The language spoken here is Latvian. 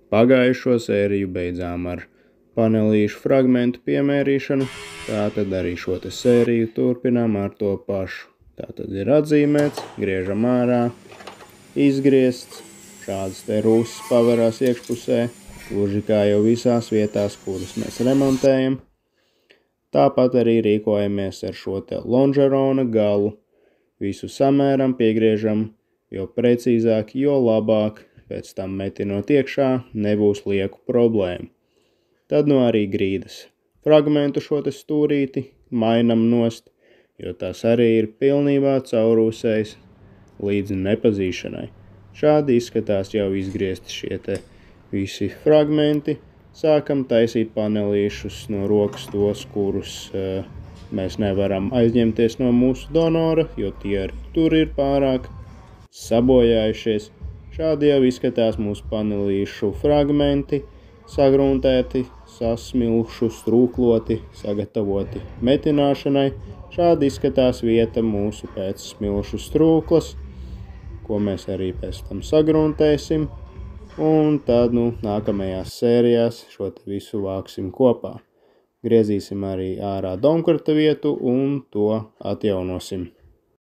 Pagājušo sēriju beidzām ar panelīšu fragmentu piemērīšanu, tātad arī šo te sēriju turpinām ar to pašu. Tātad ir atzīmēts, griežam ārā, izgriezts, šādas te rūsas pavarās iekšpusē, gluži kā jau visās vietās, kuras mēs remontējam. Tāpat arī rīkojamies ar šo te lonžerona galu. Visu samēram, piegriežam, jo precīzāk, jo labāk, pēc tam metinot iekšā, nebūs lieku problēmu. Tad nu arī grīdas fragmentu šo te stūrīti mainam nost, jo tas arī ir pilnībā caurūsējis līdz nepazīšanai. Šādi izskatās jau izgriezti šie te visi fragmenti. Sākam taisīt panelīšus no rokas tos, kurus mēs nevaram aizņemties no mūsu donora, jo tie arī tur ir pārāk sabojājušies. Šādi jau izskatās mūsu panelīšu fragmenti, sagruntēti, sasmilšu, strūkloti, sagatavoti metināšanai. Šādi izskatās vieta mūsu pēc smilšu strūklas, ko mēs arī pēc tam sagruntēsim. Un tad, nākamajās sērijās šo te visu vāksim kopā. Griezīsim arī ārā domkarta vietu un to atjaunosim.